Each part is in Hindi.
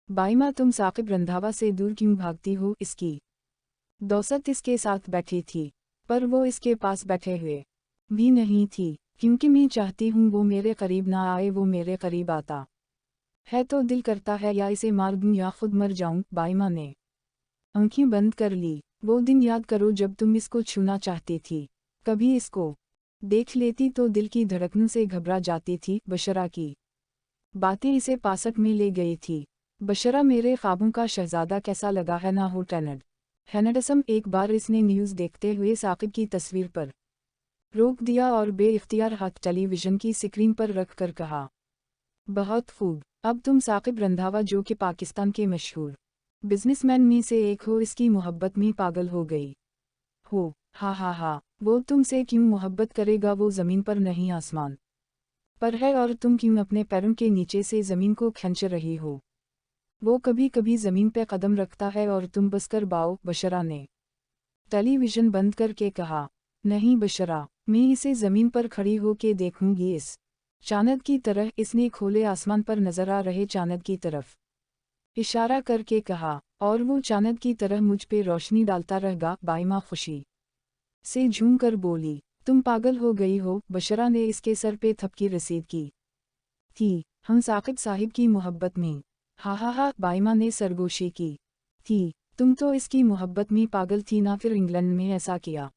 बाईमा तुम साकिब रंधावा से दूर क्यों भागती हो? इसकी दौसत इसके साथ बैठी थी, पर वो इसके पास बैठे हुए भी नहीं थी, क्योंकि मैं चाहती हूँ वो मेरे करीब ना आए। वो मेरे करीब आता है तो दिल करता है या इसे मार दूँ या खुद मर जाऊँ। बाईमा ने आंखें बंद कर ली। वो दिन याद करो जब तुम इसको छूना चाहती थी। कभी इसको देख लेती तो दिल की धड़कनों से घबरा जाती थी। बशरा की बातें इसे पासट में ले गई थी। बशरा मेरे ख्वाबों का शहजादा कैसा लगा है ना हो टेनड हैंडसम। एक बार इसने न्यूज़ देखते हुए साकिब की तस्वीर पर रोक दिया और बेइख्तियार हाथ टेलीविज़न की स्क्रीन पर रख कर कहा, बहुत खूब। अब तुम साकिब रंधावा जो कि पाकिस्तान के मशहूर बिजनेसमैन में से एक हो, इसकी मोहब्बत में पागल हो गई हो। हा हा हा, वो तुमसे क्यों मोहब्बत करेगा? वो ज़मीन पर नहीं आसमान पर है, और तुम क्यों अपने पैरों के नीचे से ज़मीन को खींच रही हो? वो कभी कभी ज़मीन पे कदम रखता है और तुम बस कर बाओ। बशरा ने टेलीविज़न बंद करके कहा, नहीं बशरा, मैं इसे ज़मीन पर खड़ी हो के देखूंगी, इस चांद की तरह। इसने खोले आसमान पर नजर आ रहे चांद की तरफ इशारा करके कहा, और वो चांद की तरह मुझ पे रोशनी डालता रहेगा। बाईमा खुशी से झूम कर बोली, तुम पागल हो गई हो? बशरा ने इसके सर पे थपकी रसीद की थी। हम साकिब साहिब की मोहब्बत में। हा हा हा, बाईमा ने सरगोशी की थी। तुम तो इसकी मोहब्बत में पागल थी ना, फिर इंग्लैंड में ऐसा किया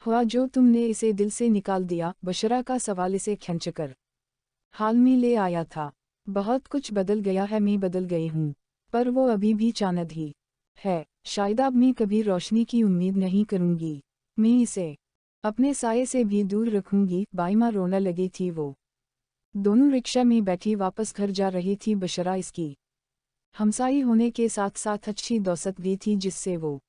हुआ जो तुमने इसे दिल से निकाल दिया? बशरा का सवाल इसे खींचकर हाल में ले आया था। बहुत कुछ बदल गया है, मैं बदल गई हूँ, पर वो अभी भी चांद ही है। शायद अब मैं कभी रोशनी की उम्मीद नहीं करूँगी, मैं इसे अपने साये से भी दूर रखूँगी। बाईमा रोने लगी थी। वो दोनों रिक्शा में बैठी वापस घर जा रही थी। बशरा इसकी हमसाई होने के साथ साथ अच्छी दौसत भी थी, जिससे वो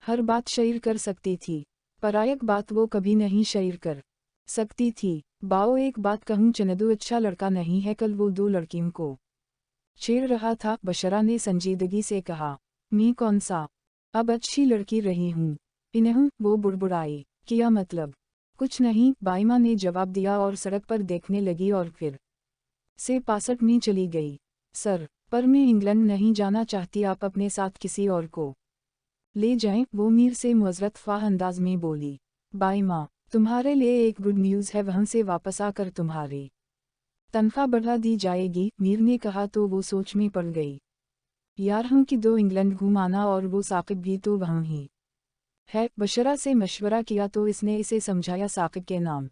हर बात शेयर कर सकती थी। परायक बात वो कभी नहीं शेयर कर सकती थी। बाओ एक बात कहूँ, चनदू अच्छा लड़का नहीं है। कल वो दो लड़कियों को छेड़ रहा था। बशरा ने संजीदगी से कहा, मैं कौन सा अब अच्छी लड़की रही हूँ? इन्हें वो बुड़बुड़ाई, क्या मतलब? कुछ नहीं, बाईमा ने जवाब दिया और सड़क पर देखने लगी और फिर से 65 में चली गई। सर, पर मैं इंग्लैंड नहीं जाना चाहती, आप अपने साथ किसी और को ले जाएं। वो मीर से मुअज़्ज़रत ख्वाह अंदाज में बोली। बाईमा, तुम्हारे लिए एक गुड न्यूज़ है, वहाँ से वापस आकर तुम्हारी तनख्वाह बढ़ा दी जाएगी। मीर ने कहा तो वो सोच में पड़ गई। यार हम कि दो इंग्लैंड घुमाना, और वो साकिब भी तो वहाँ ही है। बशरा से मशवरा किया तो इसने इसे समझाया साकिब के नाम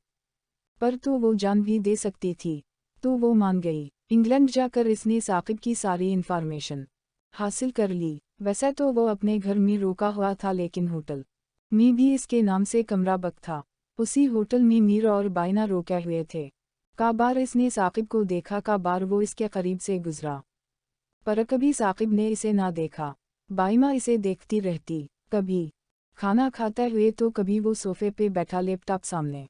पर तो वो जान भी दे सकती थी, तो वो मान गई। इंग्लैंड जाकर इसने साकिब की सारी इन्फॉर्मेशन हासिल कर ली। वैसे तो वो अपने घर में रोका हुआ था, लेकिन होटल में भी इसके नाम से कमरा बुक था। उसी होटल में मीर और बाइना रोके हुए थे। का बार इसने साकिब को देखा, का बार वो इसके करीब से गुजरा, पर कभी साकिब ने इसे ना देखा। बाईमा इसे देखती रहती, कभी खाना खाते हुए तो कभी वो सोफे पे बैठा लैपटॉप सामने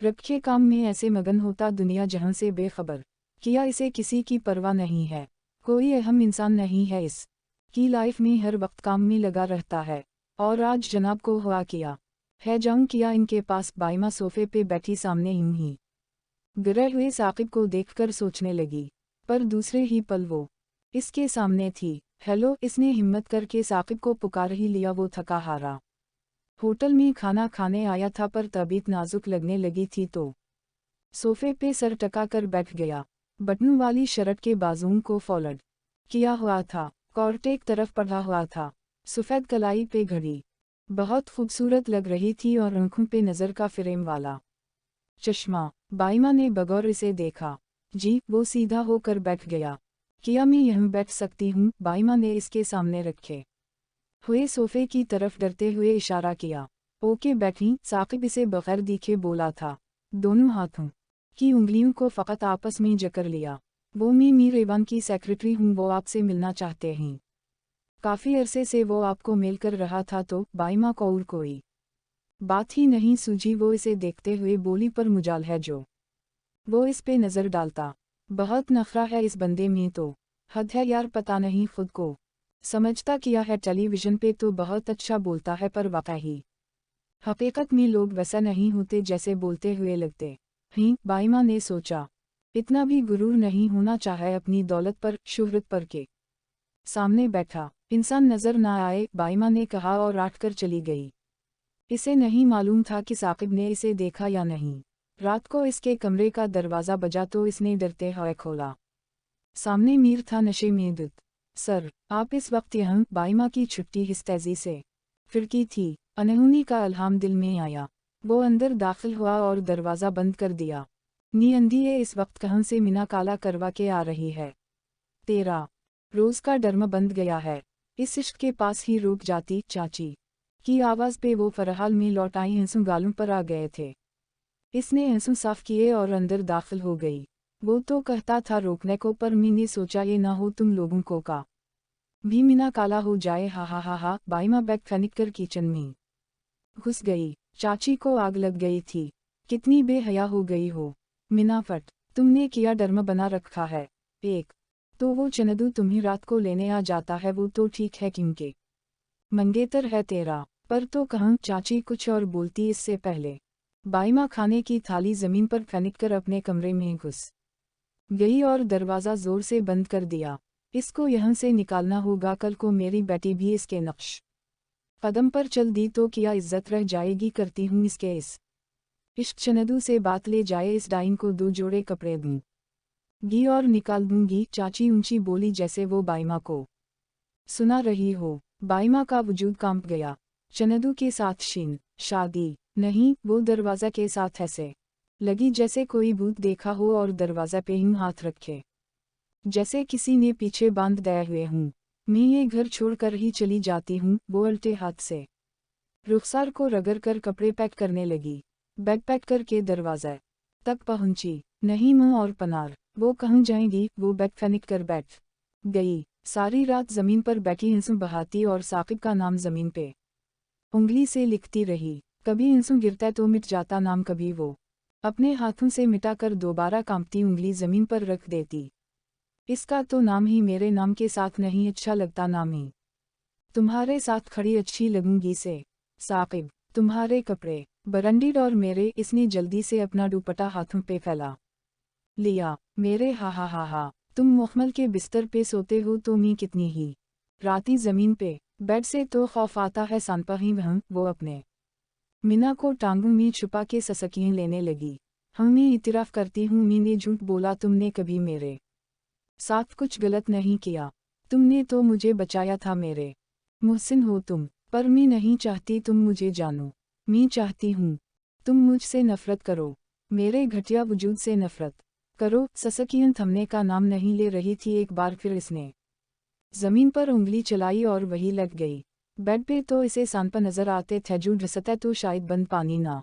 रखे काम में ऐसे मगन होता, दुनिया जहां से बेखबर किया। इसे किसी की परवाह नहीं है, कोई अहम इंसान नहीं है। इस की लाइफ में हर वक्त काम में लगा रहता है। और आज जनाब को हुआ किया है, जाऊं किया इनके पास। बाईमा सोफे पे बैठी सामने यूं ही गिरे हुए साकिब को देखकर सोचने लगी, पर दूसरे ही पल वो इसके सामने थी। हेलो, इसने हिम्मत करके साकिब को पुकार ही लिया। वो थका हारा होटल में खाना खाने आया था, पर तबीयत नाजुक लगने लगी थी तो सोफे पे सर टकाकर बैठ गया। बटनों वाली शर्ट के बाजुओं को फोल्ड किया हुआ था, कॉर्ट एक तरफ पड़ा हुआ था, सफ़ेद कलाई पे घड़ी बहुत खूबसूरत लग रही थी, और आंखों पे नज़र का फ्रेम वाला चश्मा। बाईमा ने बगौर इसे देखा। जी, वो सीधा होकर बैठ गया। क्या मैं यहीं बैठ सकती हूँ? बाईमा ने इसके सामने रखे हुए सोफे की तरफ डरते हुए इशारा किया। ओके बैठी, साकिब इसे बगैर दिखे बोला था। दोनों हाथों की उंगलियों को फ़कत आपस में जकड़ लिया। वो मैं मीर एवान की सेक्रेटरी हूँ, वो आपसे मिलना चाहते हैं। काफ़ी अरसे से वो आपको मेल कर रहा था। तो बाईमा को और कोई बात ही नहीं सूझी। वो इसे देखते हुए बोली, पर मुजाल है जो वो इस पे नज़र डालता। बहुत नखरा है इस बंदे में तो, हद है यार, पता नहीं खुद को समझता किया है। टेलीविज़न पे तो बहुत अच्छा बोलता है, पर वाकई हकीकत में लोग वैसा नहीं होते जैसे बोलते हुए लगते हैं। बाईमा ने सोचा, इतना भी गुरूर नहीं होना चाहे अपनी दौलत पर, शोहरत पर के सामने बैठा इंसान नजर ना आए, बाईमा ने कहा और आटकर चली गई। इसे नहीं मालूम था कि साकिब ने इसे देखा या नहीं। रात को इसके कमरे का दरवाज़ा बजा तो इसने डरते हुए खोला। सामने मीर था नशे में धुत। सर, आप इस वक्त यहाँ? बाईमा की छुट्टी हिस्तेजी से फिरकी थी। अनहोनी का अल्हाम दिल में आया। वो अंदर दाखिल हुआ और दरवाज़ा बंद कर दिया। नी अंधी ये इस वक्त कहाँ से मीना काला करवा के आ रही है? तेरा रोज़ का डर्म बंद गया है। इस इश्क के पास ही रुक जाती। चाची की आवाज़ पे वो फरहाल में लौट आई। आंसू गालों पर आ गए थे। इसने आंसू साफ किए और अंदर दाखिल हो गई। वो तो कहता था रोकने को, पर मैंने सोचा ये ना हो तुम लोगों को का भी मीना काला हो जाए। हा हा हा हा। बाईमा बैग फेंक कर किचन में घुस गई। चाची को आग लग गई थी। कितनी बेहया हो गई हो मीना फट, तुमने किया डर्म बना रखा है। एक तो वो चनदू तुम्हें रात को लेने आ जाता है, वो तो ठीक है क्योंकि मंगेतर है तेरा, पर तो कहाँ? चाची कुछ और बोलती इससे पहले बाईमा खाने की थाली जमीन पर फेंक कर अपने कमरे में घुस गई और दरवाज़ा जोर से बंद कर दिया। इसको यहाँ से निकालना होगा, कल को मेरी बेटी भी इसके नक्श कदम पर चल दी तो क्या इज्जत रह जाएगी। करती हूँ इसके इस इश्क चनदू से बात ले जाए, इस डाइन को 2 जोड़े कपड़े दूंगी और निकाल दूंगी। चाची ऊंची बोली जैसे वो बाईमा को सुना रही हो। बाईमा का वजूद कांप गया। चनदू के साथ शादी नहीं, वो दरवाज़ा के साथ ऐसे लगी जैसे कोई भूत देखा हो और दरवाज़ा पे यूं हाथ रखे जैसे किसी ने पीछे बांध दिए हुए हूँ। मैं ये घर छोड़कर ही चली जाती हूँ। वो उल्टे हाथ से रुखसार को रगड़ कर कपड़े पैक करने लगी। बैग पैक करके दरवाज़ा तक पहुंची। नहीं मुँह और पनार, वो कहाँ जाएंगी? वो बैग फेंक कर बैठ गई। सारी रात ज़मीन पर बैठी आंसू बहाती और साकिब का नाम ज़मीन पे उंगली से लिखती रही। कभी आंसू गिरता तो मिट जाता नाम, कभी वो अपने हाथों से मिटाकर दोबारा कांपती उंगली ज़मीन पर रख देती। इसका तो नाम ही मेरे नाम के साथ नहीं अच्छा लगता, नाम ही तुम्हारे साथ खड़ी अच्छी लगूंगी से। साकिब, तुम्हारे कपड़े बरंडीड और मेरे। इसने जल्दी से अपना दुपट्टा हाथों पे फैला लिया। मेरे हा हा हा हा। तुम मुखमल के बिस्तर पे सोते हो तो मैं कितनी ही राती ज़मीन पे। बेड से तो खौफ आता है, सांपा ही वहाँ। वो अपने मीना को टांगों में छुपा के ससकियाँ लेने लगी। मैं इतराफ़ करती हूँ, मैंने झूठ बोला। तुमने कभी मेरे साथ कुछ गलत नहीं किया। तुमने तो मुझे बचाया था। मेरे मुहसिन हो तुम, पर मैं नहीं चाहती तुम मुझे जानो। मैं चाहती हूँ तुम मुझसे नफ़रत करो, मेरे घटिया वजूद से नफ़रत करो। ससकियाँ थमने का नाम नहीं ले रही थी। एक बार फिर इसने ज़मीन पर उंगली चलाई और वही लग गई। बेड पे तो इसे सांपा नज़र आते थे, जो ड्रसता तो शायद बंद पानी ना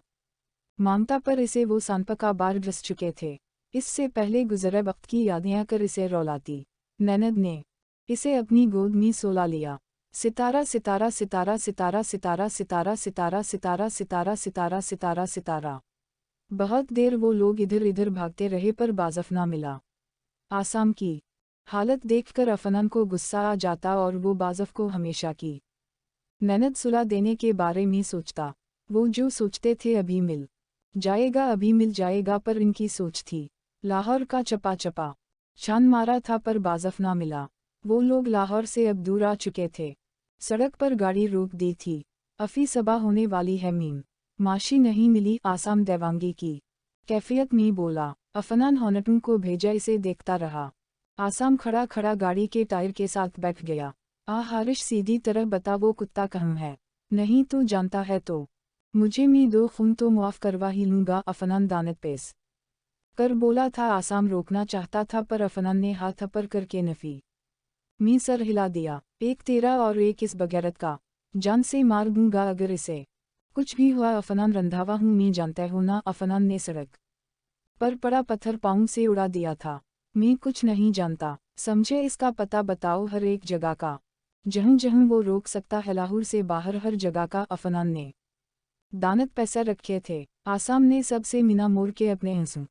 मांगता, पर इसे वो सांपा का बार ड्रस चुके थे। इससे पहले गुजरे वक्त की यादें आकर इसे रौलाती। नैनद ने इसे अपनी गोद में सोला लिया। सितारा सितारा सितारा सितारा सितारा सितारा सितारा सितारा सितारा सितारा सितारा सितारा। बहुत देर वो लोग इधर इधर भागते रहे, पर बाज़फ ना मिला। आसाम की हालत देखकर अफनान को गुस्सा आ जाता और वो बाज़फ को हमेशा की नैनद सुला देने के बारे में सोचता। वो जो सोचते थे अभी मिल जाएगा, अभी मिल जाएगा, पर इनकी सोच थी लाहौर का चपा चपा। छान मारा था पर बाज़फ ना मिला। वो लोग लाहौर से अब दूर आ चुके थे। सड़क पर गाड़ी रोक दी थी। अफी सबा होने वाली है। मीम माशी नहीं मिली। आसाम देवांगी की कैफियत में बोला। अफनान हॉनटूं को भेजा, इसे देखता रहा। आसाम खड़ा खड़ा गाड़ी के टायर के साथ बैठ गया। हारिश, सीधी तरह बता वो कुत्ता कहाँ है? नहीं तो जानता है तो मुझे मी 2 खून तो मुआफ़ करवा ही लूँगा। अफनान दानत पेश कर बोला था। आसाम रोकना चाहता था, पर अफनान ने हाथ अपर करके नफ़ी मी सर हिला दिया। एक तेरा और एक इस बगैरत का, जान से मार दूंगा अगर इसे कुछ भी हुआ। अफनान रंधावा हूँ, मैं जानता हूँ ना। अफनान ने सड़क पर पड़ा पत्थर पाँव से उड़ा दिया था। मैं कुछ नहीं जानता, समझे? इसका पता बताओ हर एक जगह का, जहाँ जहाँ वो रोक सकता है, लाहौर से बाहर हर जगह का। अफनान ने दानत पैसे रखे थे। आसाम ने सबसे मीना मोड़ के अपने आंसू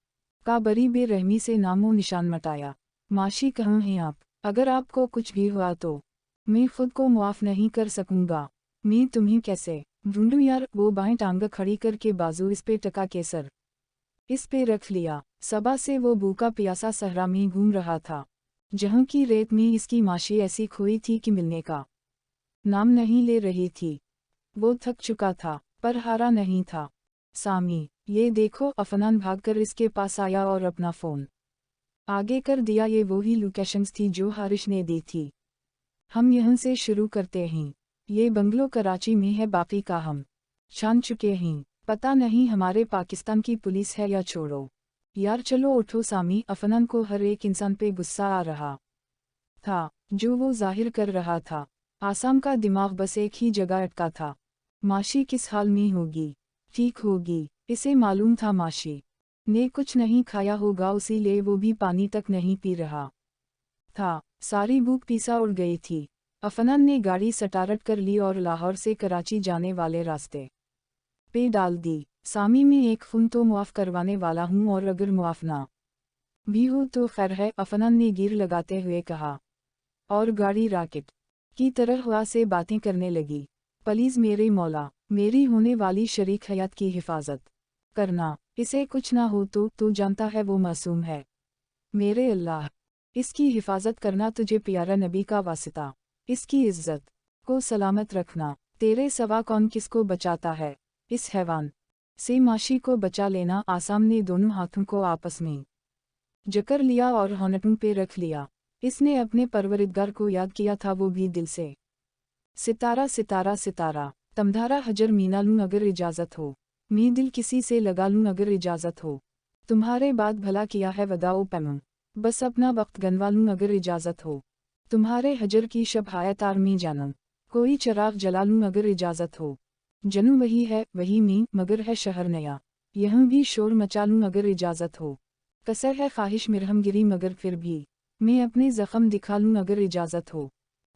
का बड़ी बेरहमी से नामो निशान मटाया। माशी कहाँ हैं आप? अगर आपको कुछ भी हुआ तो मैं खुद को मुआफ़ नहीं कर सकूंगा। मैं तुम्हें कैसे ढूंढूं यार? वो बाएं टांग खड़ी करके बाजू इस पे टका के सर इस पे रख लिया। सबा से वो भूखा प्यासा सहरा में घूम रहा था। जहाँ की रेत में इसकी माशी ऐसी खोई थी कि मिलने का नाम नहीं ले रही थी। वो थक चुका था, पर हारा नहीं था। सामी, ये देखो, अफनान भागकर इसके पास आया और अपना फ़ोन आगे कर दिया। ये वही लोकेशंस थी जो हारिश ने दी थी। हम यहाँ से शुरू करते हैं। ये बंगलो कराची में है, बाकी का हम छान चुके हैं। पता नहीं हमारे पाकिस्तान की पुलिस है या छोड़ो। यार चलो उठो सामी। अफनान को हर एक इंसान पे गुस्सा आ रहा था जो वो जाहिर कर रहा था। आसाम का दिमाग बस एक ही जगह अटका था। माशी किस हाल में होगी? ठीक होगी, इसे मालूम था माशी ने कुछ नहीं खाया होगा, इसीलिए वो भी पानी तक नहीं पी रहा था। सारी भूख पीसा उड़ गई थी। अफनान ने गाड़ी स्टार्ट कर ली और लाहौर से कराची जाने वाले रास्ते पे डाल दी। सामी, में एक फ़ोन तो मुआफ़ करवाने वाला हूँ, और अगर मुआफ़ ना भी हो तो खैर है, अफनान ने गिर लगाते हुए कहा। और गाड़ी रॉकेट की तरह हवा से बातें करने लगी। प्लीज़ मेरे मौला, मेरी होने वाली शरीक हयात की हिफाजत करना। इसे कुछ ना हो तो जानता है वो मासूम है। मेरे अल्लाह, इसकी हिफाजत करना, तुझे प्यारा नबी का वास्ता। इसकी इज्जत को सलामत रखना। तेरे सिवा कौन किसको बचाता है? इस हैवान से माशी को बचा लेना। आसाम ने दोनों हाथों को आपस में जकड़ लिया और होंठों पे रख लिया। इसने अपने परवरिदगार को याद किया था, वो भी दिल से। सितारा सितारा सितारा, तमधारा हजर मीना लूँ अगर इजाज़त हो। मैं दिल किसी से लगा लूँ अगर इजाज़त हो। तुम्हारे बाद भला किया है वदाओ पैमम, बस अपना वक्त गनवा लूँ अगर इजाज़त हो। तुम्हारे हजर की शब हायतार में जानम, कोई चराग जला लूँ अगर इजाज़त हो। जनू वही है वही में, मगर है शहर नया, यहाँ भी शोर मचा लूँ अगर इजाज़त हो। कसर है ख्वाहिश मिरहमगिरी, मगर फिर भी मैं अपने ज़ख्म दिखा लूँ अगर इजाज़त हो।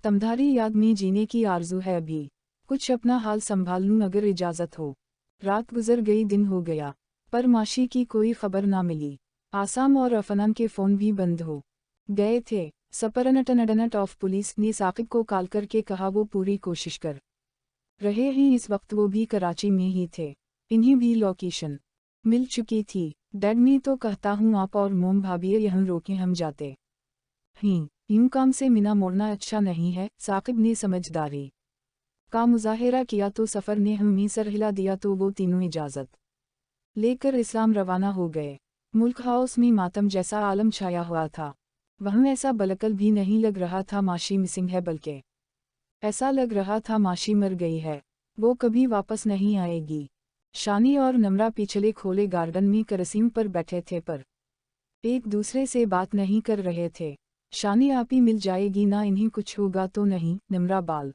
तमधारी याद में जीने की आरज़ू है अभी, कुछ अपना हाल संभाल लूँ अगर इजाज़त हो। रात गुजर गई, दिन हो गया, पर माशी की कोई खबर ना मिली। आसाम और अफनान के फ़ोन भी बंद हो गए थे। सपरनटनडनट ऑफ पुलिस ने साकिब को कॉल करके कहा वो पूरी कोशिश कर रहे हैं। इस वक्त वो भी कराची में ही थे। इन्हें भी लोकेशन मिल चुकी थी। डैड, मैं तो कहता हूँ आप और मोम भाभी यहाँ रोकें, हम जाते हैं। यूं काम से मिना मोड़ना अच्छा नहीं है। साकिब ने समझदारी का मुजाहिरा किया तो सफ़र ने हमें सर हिला दिया तो वो तीनों इजाज़त लेकर इस्लाम रवाना हो गए। मुल्क हाउस में मातम जैसा आलम छाया हुआ था। वहाँ ऐसा बलकल भी नहीं लग रहा था माशी मिसिंग है, बल्कि ऐसा लग रहा था माशी मर गई है, वो कभी वापस नहीं आएगी। शानी और नम्रा पिछले खोले गार्डन में करसीम पर बैठे थे, पर एक दूसरे से बात नहीं कर रहे थे। शानी आप ही मिल जाएगी ना, इन्हें कुछ होगा तो नहीं? नम्रा बाल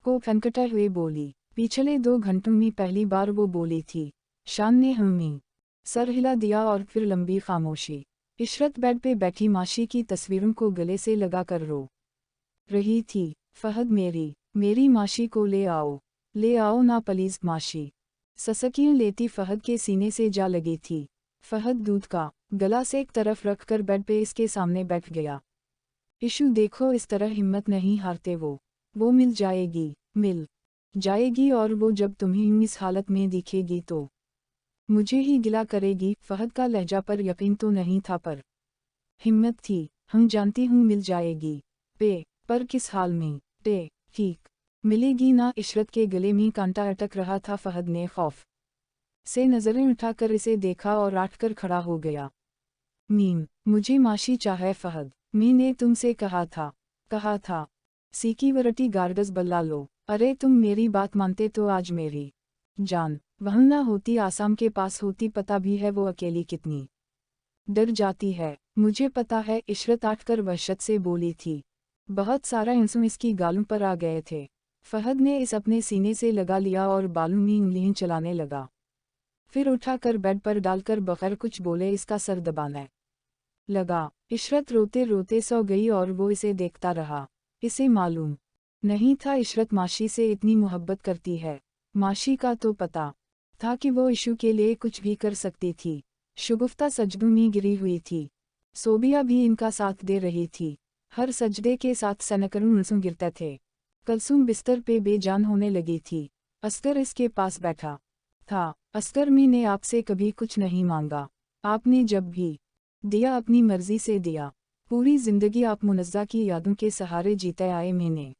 को फनकटे हुए बोली। पिछले 2 घंटों में पहली बार वो बोली थी। शान ने हमें सर हिला दिया और फिर लंबी खामोशी। इशरत बेड पे बैठी माशी की तस्वीरों को गले से लगा कर रो रही थी। फहद, मेरी माशी को ले आओ ना प्लीज़ माशी। ससकियाँ लेती फहद के सीने से जा लगी थी। फहद दूध का गला से एक तरफ रखकर बेड पे इसके सामने बैठ गया। इशू देखो, इस तरह हिम्मत नहीं हारते वो मिल जाएगी, और वो जब तुम्हें यूं इस हालत में दिखेगी तो मुझे ही गिला करेगी। फहद का लहजा पर यकीन तो नहीं था, पर हिम्मत थी। हम जानती हूँ मिल जाएगी, पर किस हाल में? ठीक मिलेगी ना? इशरत के गले में कांटा अटक रहा था। फहद ने खौफ से नज़रें उठाकर इसे देखा और आठकर खड़ा हो गया। मुझे माशी चाहे फहद, मैंने तुमसे कहा था। सीकी वरटी गार्डस बल्ला लो। अरे तुम मेरी बात मानते तो आज मेरी जान वहाँ ना होती, आसाम के पास होती। पता भी है वो अकेली कितनी डर जाती है, मुझे पता है। इशरत आठकर वहशत से बोली थी। बहुत सारा आंसू इसकी गालों पर आ गए थे। फहद ने इस अपने सीने से लगा लिया और बालों में उंगलियां चलाने लगा। फिर उठाकर बेड पर डालकर बगैर कुछ बोले इसका सर दबाने लगा। इशरत रोते रोते सो गई और वो इसे देखता रहा। इसे मालूम नहीं था इशरत माशी से इतनी मोहब्बत करती है। माशी का तो पता था कि वो इशू के लिए कुछ भी कर सकती थी। शुगुफ्ता सजदों में गिरी हुई थी। सोबिया भी इनका साथ दे रही थी। हर सजदे के साथ सनकरों आंसू गिरते थे। कलसूम बिस्तर पे बेजान होने लगी थी। अस्कर इसके पास बैठा था। अस्कर, मैंने आपसे कभी कुछ नहीं मांगा। आपने जब भी दिया अपनी मर्जी से दिया। पूरी जिंदगी आप मुनज़्ज़ा की यादों के सहारे जीते आए, मैंने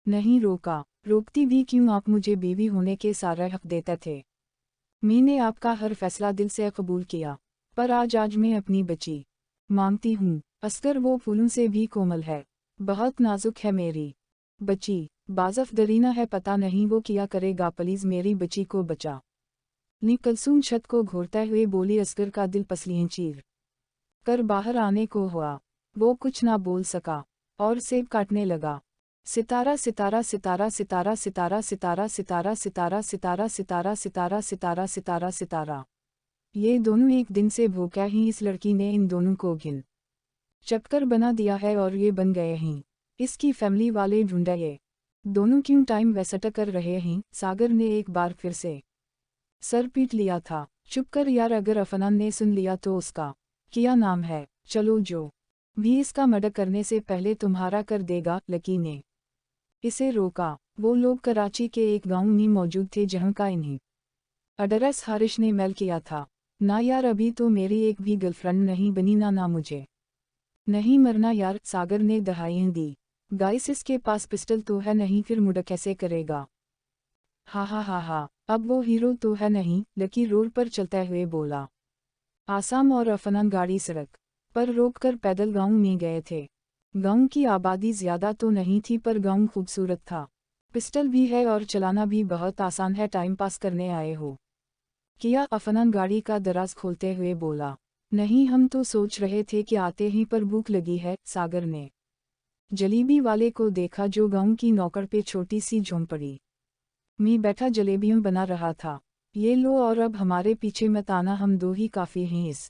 नहीं रोका, रोकती भी क्यों, आप मुझे बीवी होने के सारे हक देते थे। मैंने आपका हर फैसला दिल से कबूल किया, पर आज मैं अपनी बची मांगती हूँ। असगर वो फूलों से भी कोमल है, बहुत नाजुक है मेरी बची, बाज़फ दरीना है, पता नहीं वो क्या करेगा, प्लीज़ मेरी बची को बचा। नी कलसूम छत को घोरते हुए बोली। असगर का दिल पसलियाँ चीर कर बाहर आने को हुआ, वो कुछ ना बोल सका और सेब काटने लगा। सितारा सितारा सितारा सितारा सितारा सितारा सितारा सितारा सितारा सितारा सितारा सितारा सितारा सितारा। ये दोनों एक दिन से भूखा ही, इस लड़की ने इन दोनों को घिन चक्कर बना दिया है और ये बन गए हैं इसकी फैमिली वाले ढूंढे। ये दोनों क्यों टाइम वेस्ट कर रहे हैं। सागर ने एक बार फिर से सर पीट लिया था। चुप कर यार, अगर अफनान ने सुन लिया तो उसका क्या नाम है, चलो जो भी इसका मर्डर करने से पहले तुम्हारा कर देगा। लकी ने इसे रोका। वो लोग कराची के एक गांव में मौजूद थे जहां का इन्हें एड्रेस हारिश ने मेल किया था। ना यार, अभी तो मेरी एक भी गर्लफ्रेंड नहीं बनी, ना मुझे नहीं मरना यार, सागर ने दहाइयाँ दी। गाइस, इसके पास पिस्टल तो है नहीं, फिर मुड़ा कैसे करेगा। हा हा हा हा, अब वो हीरो तो है नहीं। लकी रोड पर चलते हुए बोला। आसाम और अफनान गाड़ी सड़क पर रोककर पैदल गांव में गए थे। गांव की आबादी ज्यादा तो नहीं थी, पर गांव खूबसूरत था। पिस्टल भी है और चलाना भी बहुत आसान है, टाइम पास करने आए हो किया। अफनान गाड़ी का दराज खोलते हुए बोला। नहीं, हम तो सोच रहे थे कि आते ही पर भूख लगी है। सागर ने जलेबी वाले को देखा जो गांव की नौकर पे छोटी सी झोंपड़ी में बैठा जलेबियां बना रहा था। ये लो, और अब हमारे पीछे मत आना, हम दो ही काफी हैं इस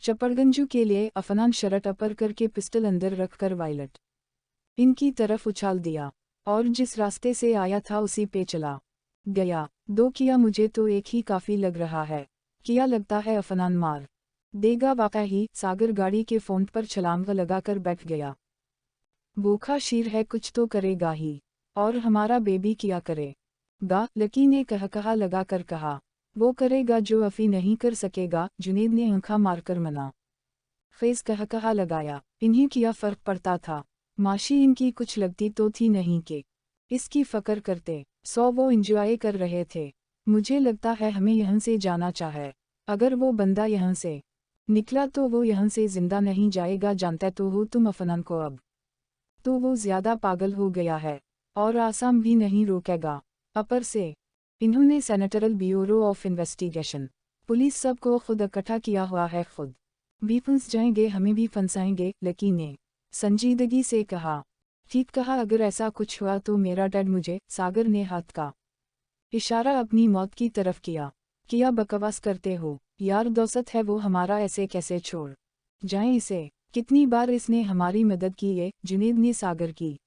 चपड़गंजू के लिए। अफनान शर्ट अपर करके पिस्टल अंदर रखकर वायलट इनकी तरफ उछाल दिया और जिस रास्ते से आया था उसी पे चला गया। दो किया, मुझे तो एक ही काफी लग रहा है। किया लगता है अफनान मार देगा वाकई। सागर गाड़ी के फोन पर छलांग लगाकर बैठ गया। भूखा शीर है, कुछ तो करेगा ही, और हमारा बेबी क्या करेगा। लकी ने कहा लगाकर कहा। वो करेगा जो अफी नहीं कर सकेगा। जुनेद ने आंखा मारकर मना फेस कहा लगाया। इन्हीं क्या फर्क पड़ता था, माशी इनकी कुछ लगती तो थी नहीं कि इसकी फकर करते। वो इंजॉय कर रहे थे। मुझे लगता है हमें यहाँ से जाना चाहे। अगर वो बंदा यहाँ से निकला तो वो यहाँ से जिंदा नहीं जाएगा, जानते तो हो तुम अफनान को। अब तो वो ज्यादा पागल हो गया है और आसाम भी नहीं रोकेगा। अपर से इन्होंने सेनेटरल ब्यूरो ऑफ इन्वेस्टिगेशन पुलिस सब को खुद इकट्ठा किया हुआ है, खुद भी फंस जाएंगे, हमें भी फंसाएंगे। लकी ने संजीदगी से कहा। ठीक कहा, अगर ऐसा कुछ हुआ तो मेरा डैड मुझे। सागर ने हाथ का इशारा अपनी मौत की तरफ किया बकवास करते हो यार, दोस्त है वो हमारा, ऐसे कैसे छोड़ जाएं इसे। कितनी बार इसने हमारी मदद की है। जुनेद ने सागर की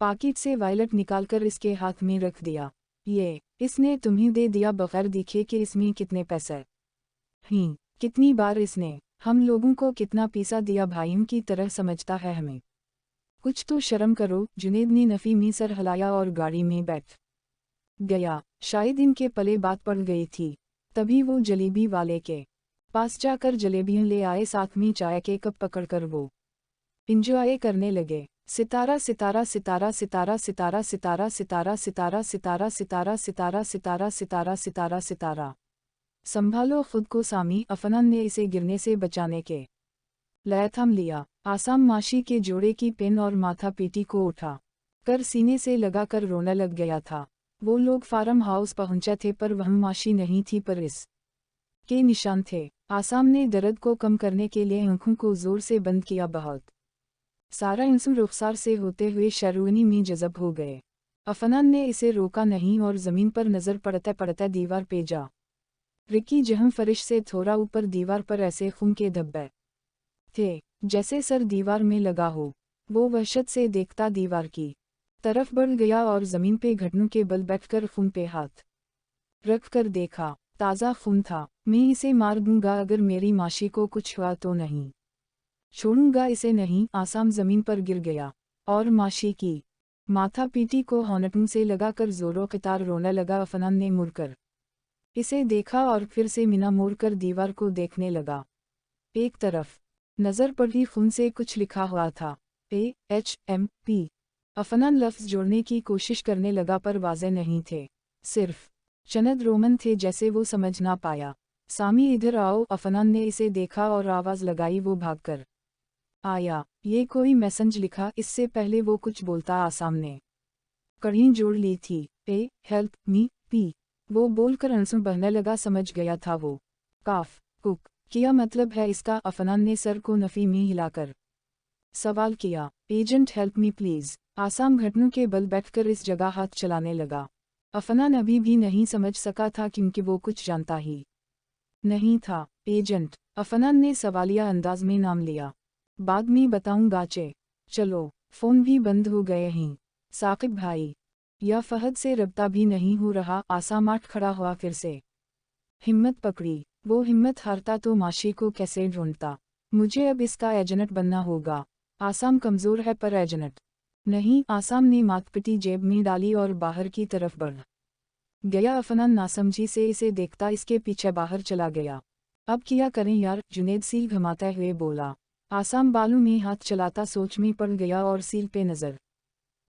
पाकिट से वायलट निकालकर इसके हाथ में रख दिया। ये इसने तुम्हें दे दिया बगैर दिखे कि इसमें कितने पैसे हैं। कितनी बार इसने हम लोगों को कितना पीसा दिया, भाइयों की तरह समझता है हमें। कुछ तो शर्म करो। जुनेद ने नफ़ी में सर हिलाया और गाड़ी में बैठ गया। शायद इनके पले बात पड़ गई थी, तभी वो जलेबी वाले के पास जाकर जलेबियां ले आए, साथ में चाय के कप पकड़कर वो इंजॉय करने लगे। सितारा सितारा सितारा सितारा सितारा सितारा सितारा सितारा सितारा सितारा सितारा सितारा सितारा सितारा सितारा। संभालो खुद को सामी। अफनान ने इसे गिरने से बचाने के लय थाम लिया। आसाम माशी के जोड़े की पेन और माथा पीटी को उठा कर सीने से लगाकर रोने लग गया था। वो लोग फार्म हाउस पहुंचे थे, पर वह माशी नहीं थी, पर इस के निशान थे। आसाम ने दर्द को कम करने के लिए आंखों को जोर से बंद किया। बहुत सारा इंसू रुखसार से होते हुए शर्वनी में जज़ब हो गए। अफनान ने इसे रोका नहीं और ज़मीन पर नज़र पड़ते पड़ते दीवार पे जा रिकी, जहां फरिश से थोड़ा ऊपर दीवार पर ऐसे खून के धब्बे थे जैसे सर दीवार में लगा हो। वो वहशत से देखता दीवार की तरफ बढ़ गया और ज़मीन पे घुटनों के बल बैठकर खून पे हाथ रख कर देखा। ताज़ा खून था। मैं इसे मार दूंगा, अगर मेरी माशी को कुछ हुआ तो नहीं छोड़ूंगा इसे, नहीं। आसाम ज़मीन पर गिर गया और माशी की माथा पीटी को होनटों से लगाकर जोरों कतार रोने लगा। अफनान ने मुड़कर इसे देखा और फिर से मिना मोड़कर दीवार को देखने लगा। एक तरफ नज़र पड़ी खून से कुछ लिखा हुआ था, AHMP। अफनान लफ्ज़ जोड़ने की कोशिश करने लगा पर वाज़े नहीं थे, सिर्फ चंद रोमन थे जैसे वो समझ ना पाया। सामी इधर आओ, अफनान ने इसे देखा और आवाज़ लगाई। वो भागकर आया। ये कोई मैसेज लिखा, इससे पहले वो कुछ बोलता आसाम ने कड़ी जोड़ ली थी, हेल्प मी पी। वो बोलकर आंसू बहने लगा। समझ गया था वो काफ कुक किया मतलब है इसका। अफनान ने सर को नफ़ी में हिलाकर सवाल किया, agent help me please. Assam घुटनों के बल बैठकर इस जगह हाथ चलाने लगा। अफनान अभी भी नहीं समझ सका था क्योंकि वो कुछ जानता ही नहीं था। एजेंट, अफनान ने सवालिया अंदाज में नाम लिया। बाद में बताऊंगा चे। चलो, फ़ोन भी बंद हो गए हैं। साकिब भाई, या फहद से रब्ता भी नहीं हो रहा। आसाम आठ खड़ा हुआ फिर से। हिम्मत पकड़ी। वो हिम्मत हारता तो माशी को कैसे ढूंढता। मुझे अब इसका एजेंट बनना होगा। आसाम कमज़ोर है पर एजेंट नहीं। आसाम ने माथपिटी जेब में डाली और बाहर की तरफ बढ़ गया। अफनान नासमझी से इसे देखता इसके पीछे बाहर चला गया। अब क्या करें यार, जुनेद सील घुमाते हुए बोला। आसाम बालों में हाथ चलाता सोच में पड़ गया और सील पे नज़र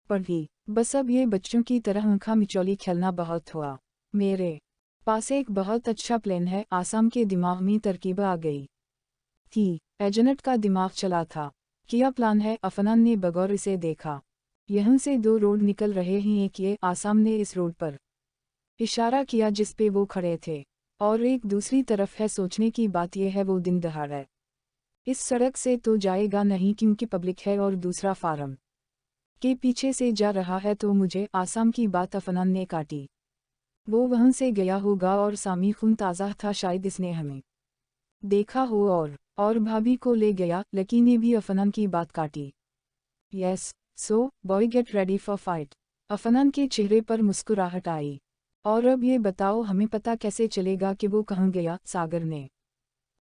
पड़ी। बस अब ये बच्चों की तरह आँखा मिचौली खेलना बहुत हुआ। मेरे पास एक बहुत अच्छा प्लान है। आसाम के दिमाग में तरकीब आ गई थी। एजेंट का दिमाग चला था। क्या प्लान है? अफनान ने बगौर इसे देखा। यहाँ से दो रोड निकल रहे हैं, एक ये, आसाम ने इस रोड पर इशारा किया जिस पे वो खड़े थे, और एक दूसरी तरफ है। सोचने की बात यह है वो दिन दहाड़ है। इस सड़क से तो जाएगा नहीं क्योंकि पब्लिक है, और दूसरा फार्म के पीछे से जा रहा है तो मुझे। आसाम की बात अफनान ने काटी। वो वहाँ से गया होगा और सामी खून ताज़ा था, शायद इसने हमें देखा हो और भाभी को ले गया। लकी ने भी अफनान की बात काटी। Yes, so boy get ready for fight. Afnan के चेहरे पर मुस्कुराहट आई। और अब ये बताओ हमें पता कैसे चलेगा कि वो कहाँ गया? सागर ने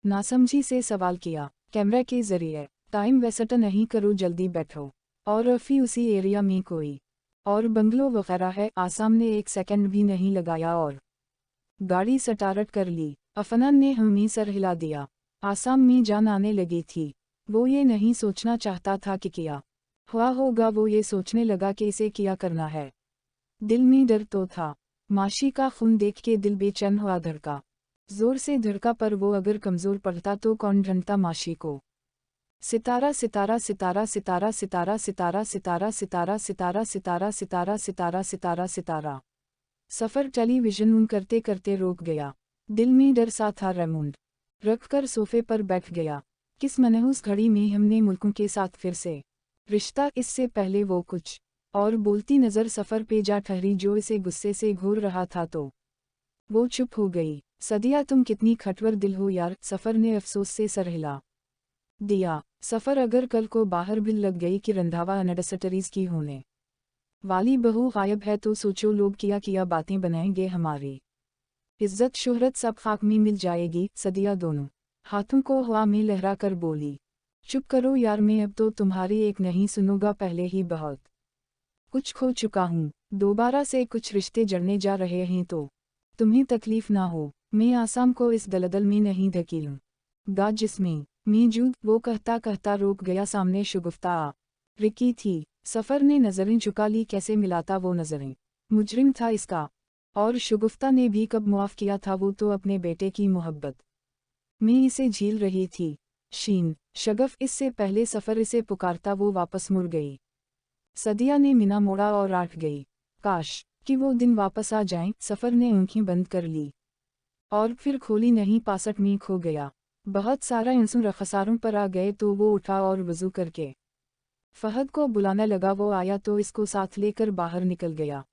नासमझी से सवाल किया। कैमरा के जरिए। टाइम वेस्ट नहीं करो, जल्दी बैठो। और अफी उसी एरिया में कोई और बंगलो वगैरह है? आसाम ने एक सेकंड भी नहीं लगाया और गाड़ी स्टार्ट कर ली। अफनान ने हमें सर हिला दिया। आसाम में जान आने लगी थी। वो ये नहीं सोचना चाहता था कि क्या हुआ होगा, वो ये सोचने लगा कि इसे क्या करना है। दिल में डर तो था। माशी का खून देख के दिल बेचैन हुआ, धड़का जोर से धड़का। पर वो अगर कमज़ोर पड़ता तो कौन ढूंढता माशी को? सितारा सितारा सितारा सितारा सितारा सितारा सितारा सितारा सितारा सितारा सितारा सितारा सितारा सितारा। सफ़र टेलीविज़न ऑन करते करते रोक गया। दिल में डर सा था। रेमोंड रखकर सोफे पर बैठ गया। किस मनहूस घड़ी में हमने मुल्कों के साथ फिर से रिश्ता? इससे पहले वो कुछ और बोलती नज़र सफ़र पे जा ठहरी जो इसे गुस्से से घूर रहा था तो वो चुप हो गई। सदिया, तुम कितनी खटवर दिल हो यार। सफ़र ने अफसोस से सर हिला दिया। सफ़र, अगर कल को बाहर बिल लग गई कि रंधावा अनडस्टरीज की होने वाली बहू गायब है तो सोचो लोग क्या बातें बनाएंगे। हमारी इज्जत शोहरत सब खाक में मिल जाएगी। सदिया दोनों हाथों को हवा में लहरा कर बोली, चुप करो यार, मैं अब तो तुम्हारी एक नहीं सुनूंगा। पहले ही बहुत कुछ खो चुका हूँ। दोबारा से कुछ रिश्ते जड़ने जा रहे हैं तो तुम्हें तकलीफ ना हो। मैं आसाम को इस दलदल में नहीं धकेलूंगा जिसमें मौजूद। वो कहता कहता रोक गया। सामने शगुफ्ता आ रिकी थी। सफ़र ने नज़रें झुका ली। कैसे मिलाता वो नज़रें? मुजरिम था इसका। और शगुफ्ता ने भी कब मुआफ़ किया था? वो तो अपने बेटे की मोहब्बत में इसे झील रही थी। शीन शगफ, इससे पहले सफ़र इसे पुकारता वो वापस मुड़ गई। सदिया ने मीना मोड़ा और आठ गई। काश कि वो दिन वापस आ जाएं। सफ़र ने आँखें बंद कर ली और फिर खोली नहीं। 65 में खो गया। बहुत सारा इंसू रखसारों पर आ गए तो वो उठा और वज़ू करके फहद को बुलाने लगा। वो आया तो इसको साथ लेकर बाहर निकल गया।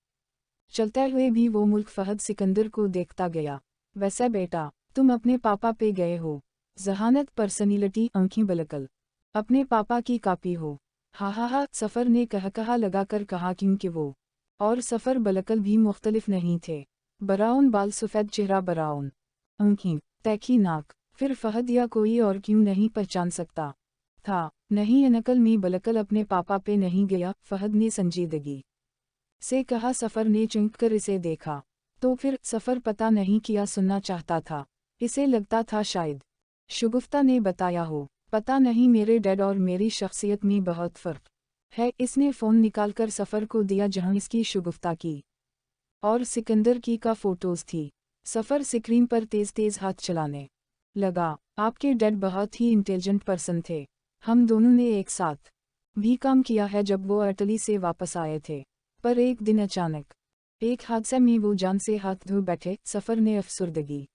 चलते हुए भी वो मुल्क फहद सिकंदर को देखता गया। वैसे बेटा, तुम अपने पापा पे गए हो। जहानत पर्सनैलिटी, आँखें बलकल अपने पापा की कापी हो। हा, सफ़र ने कहा लगाकर कहा क्योंकि वो और सफ़र बलकल भी मुख्तलिफ नहीं थे। ब्राउन बाल, सफ़ेद चेहरा, ब्राउन आँखें, तैखी नाक। फिर फहद या कोई और क्यों नहीं पहचान सकता था? नहीं, नकल में बलकल अपने पापा पे नहीं गया। फहद ने संजीदगी से कहा। सफ़र ने चौंक कर इसे देखा। तो फिर? सफ़र पता नहीं क्या सुनना चाहता था। इसे लगता था शायद शगुफ्ता ने बताया हो। पता नहीं मेरे डैड और मेरी शख्सियत में बहुत फ़र्क है। इसने फ़ोन निकालकर सफ़र को दिया जहां इसकी शगुफ्ता की और सिकंदर की का फ़ोटोज़ थी। सफ़र स्क्रीन पर तेज़ तेज़ हाथ चलाने लगा। आपके डैड बहुत ही इंटेलिजेंट पर्सन थे। हम दोनों ने एक साथ भी काम किया है जब वो इटली से वापस आए थे। पर एक दिन अचानक एक हादसे में वो जान से हाथ धो बैठे। सफ़र ने अफसुर्दगी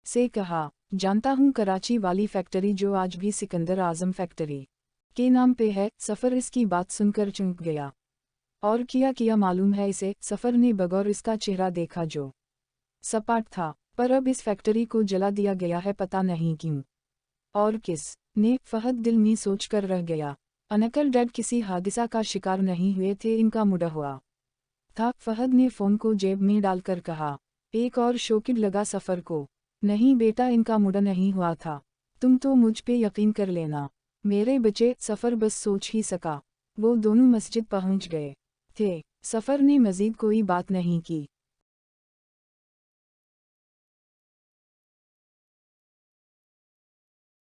से कहा, जानता हूँ कराची वाली फैक्ट्री जो आज भी सिकंदर आज़म फैक्ट्री के नाम पे है। सफ़र इसकी बात सुनकर चौंक गया। और किया मालूम है इसे? सफ़र ने बगौर इसका चेहरा देखा जो सपाट था। पर अब इस फैक्ट्री को जला दिया गया है, पता नहीं क्यों और किस ने। फहद दिल में सोचकर रह गया। अनकल डैड किसी हादसा का शिकार नहीं हुए थे, इनका मुड़ा हुआ था। फहद ने फ़ोन को जेब में डालकर कहा। एक और शौकित लगा सफ़र को। नहीं बेटा, इनका मुड़ा नहीं हुआ था। तुम तो मुझ पे यकीन कर लेना मेरे बच्चे। सफ़र बस सोच ही सका। वो दोनों मस्जिद पहुंच गए थे। सफ़र ने मज़ीद कोई बात नहीं की।